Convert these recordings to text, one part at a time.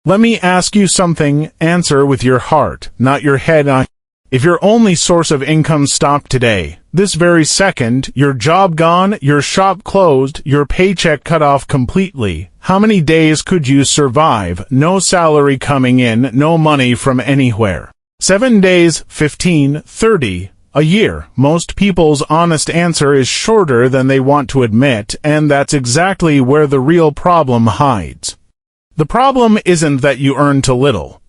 Let me ask you something. Answer with your heart, not your head. If your only source of income stopped today, this very second, your job gone, your shop closed, your paycheck cut off completely, how many days could you survive? No salary coming in, no money from anywhere. 7 days, 15, 30, a year. Most people's honest answer is shorter than they want to admit, and that's exactly where the real problem hides. The problem isn't that you earn too little.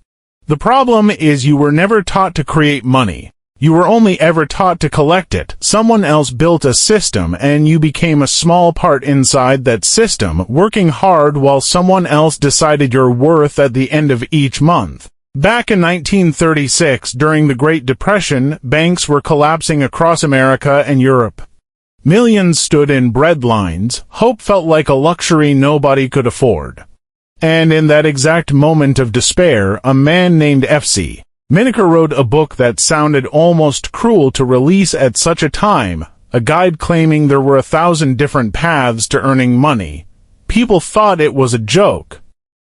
The problem is you were never taught to create money. You were only ever taught to collect it. Someone else built a system, and you became a small part inside that system, working hard while someone else decided your worth at the end of each month. Back in 1936, during the Great Depression, banks were collapsing across America and Europe. Millions stood in bread lines. Hope felt like a luxury nobody could afford. And in that exact moment of despair, a man named F.C. Miniker wrote a book that sounded almost cruel to release at such a time, a guide claiming there were 1,000 different paths to earning money. People thought it was a joke.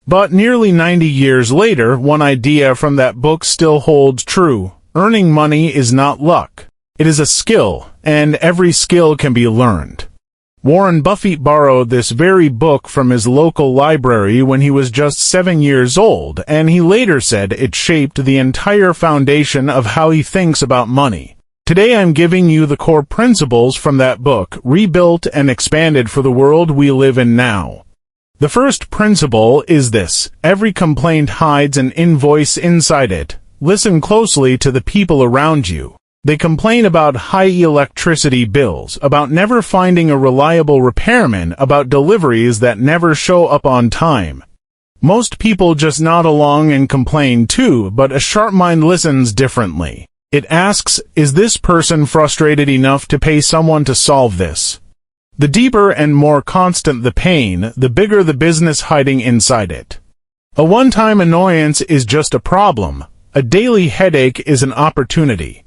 But nearly 90 years later, one idea from that book still holds true. Earning money is not luck. It is a skill, and every skill can be learned. Warren Buffett borrowed this very book from his local library when he was just 7 years old, and he later said it shaped the entire foundation of how he thinks about money. Today I'm giving you the core principles from that book, rebuilt and expanded for the world we live in now. The first principle is this: every complaint hides an invoice inside it. Listen closely to the people around you. They complain about high electricity bills, about never finding a reliable repairman, about deliveries that never show up on time. Most people just nod along and complain too, but a sharp mind listens differently. It asks, is this person frustrated enough to pay someone to solve this? The deeper and more constant the pain, the bigger the business hiding inside it. A one-time annoyance is just a problem. A daily headache is an opportunity.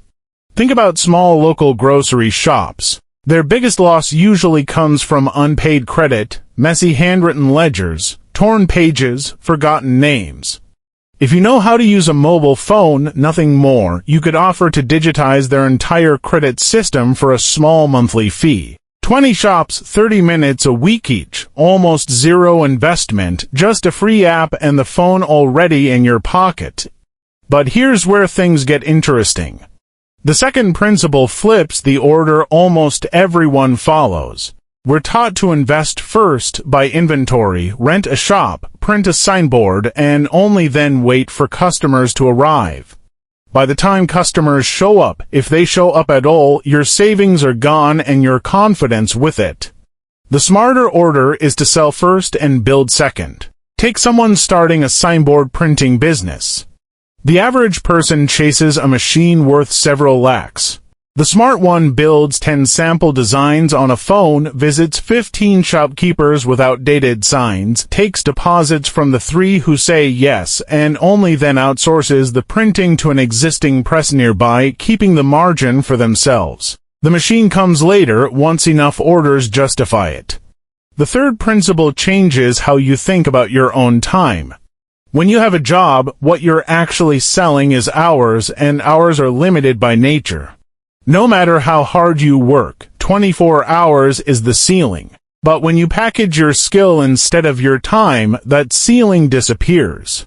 Think about small local grocery shops. Their biggest loss usually comes from unpaid credit, messy handwritten ledgers, torn pages, forgotten names. If you know how to use a mobile phone, nothing more, you could offer to digitize their entire credit system for a small monthly fee. 20 shops, 30 minutes a week each, almost zero investment, just a free app and the phone already in your pocket. But here's where things get interesting. The second principle flips the order almost everyone follows. We're taught to invest first, buy inventory, rent a shop, print a signboard, and only then wait for customers to arrive. By the time customers show up, if they show up at all, your savings are gone and your confidence with it. The smarter order is to sell first and build second. Take someone starting a signboard printing business. The average person chases a machine worth several lakhs. The smart one builds 10 sample designs on a phone, visits 15 shopkeepers with outdated signs, takes deposits from the 3 who say yes, and only then outsources the printing to an existing press nearby, keeping the margin for themselves. The machine comes later, once enough orders justify it. The third principle changes how you think about your own time. When you have a job, what you're actually selling is hours, and hours are limited by nature. No matter how hard you work, 24 hours is the ceiling. But when you package your skill instead of your time, that ceiling disappears.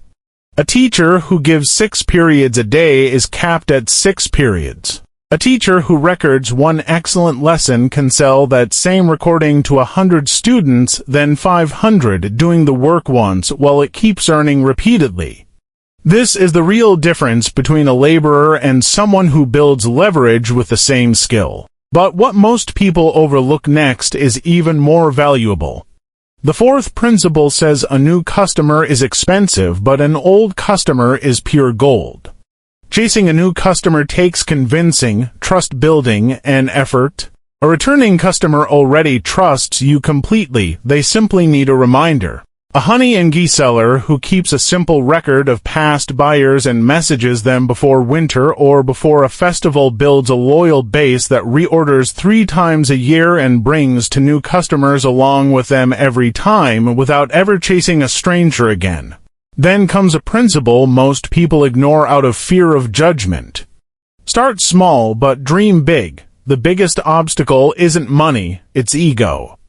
A teacher who gives 6 periods a day is capped at 6 periods. A teacher who records one excellent lesson can sell that same recording to 100 students, then 500 doing the work once while it keeps earning repeatedly. This is the real difference between a laborer and someone who builds leverage with the same skill. But what most people overlook next is even more valuable. The fourth principle says a new customer is expensive, but an old customer is pure gold. Chasing a new customer takes convincing, trust building, and effort. A returning customer already trusts you completely, they simply need a reminder. A honey and ghee seller who keeps a simple record of past buyers and messages them before winter or before a festival builds a loyal base that reorders 3 times a year and brings to new customers along with them every time without ever chasing a stranger again. Then comes a principle most people ignore out of fear of judgment. Start small, but dream big. The biggest obstacle isn't money, it's ego.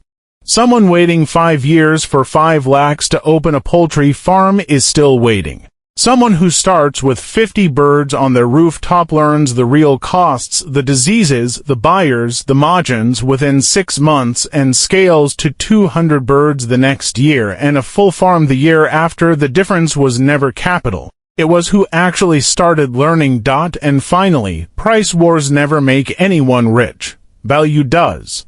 Someone waiting 5 years for 5 lakhs to open a poultry farm is still waiting. Someone who starts with 50 birds on their rooftop learns the real costs, the diseases, the buyers, the margins within 6 months and scales to 200 birds the next year and a full farm the year after. The difference was never capital. It was who actually started learning. And finally, price wars never make anyone rich. Value does.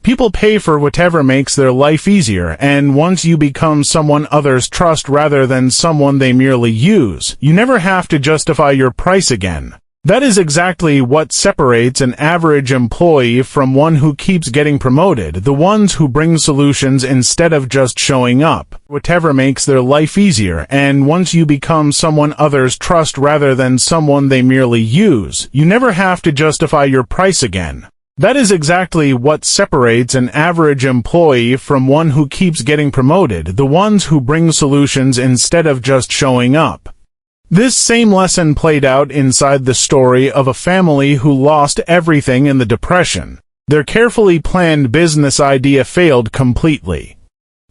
People pay for whatever makes their life easier, and once you become someone others trust rather than someone they merely use, you never have to justify your price again. That is exactly what separates an average employee from one who keeps getting promoted, the ones who bring solutions instead of just showing up. Whatever makes their life easier, and once you become someone others trust rather than someone they merely use, you never have to justify your price again. That is exactly what separates an average employee from one who keeps getting promoted, the ones who bring solutions instead of just showing up. This same lesson played out inside the story of a family who lost everything in the Depression. Their carefully planned business idea failed completely.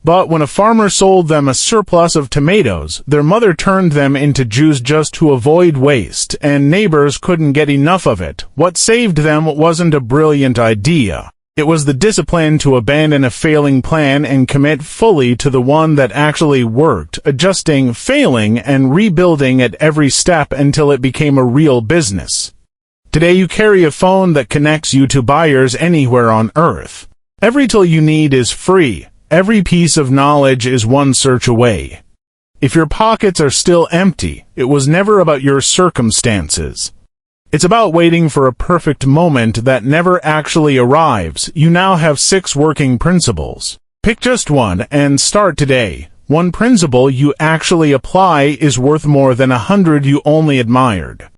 But when a farmer sold them a surplus of tomatoes, their mother turned them into juice just to avoid waste, and neighbors couldn't get enough of it. What saved them wasn't a brilliant idea. It was the discipline to abandon a failing plan and commit fully to the one that actually worked, adjusting, failing, and rebuilding at every step until it became a real business. Today you carry a phone that connects you to buyers anywhere on earth. Every tool you need is free. Every piece of knowledge is one search away. If your pockets are still empty, it was never about your circumstances. It's about waiting for a perfect moment that never actually arrives. You now have 6 working principles. Pick just one and start today. One principle you actually apply is worth more than 100 you only admired.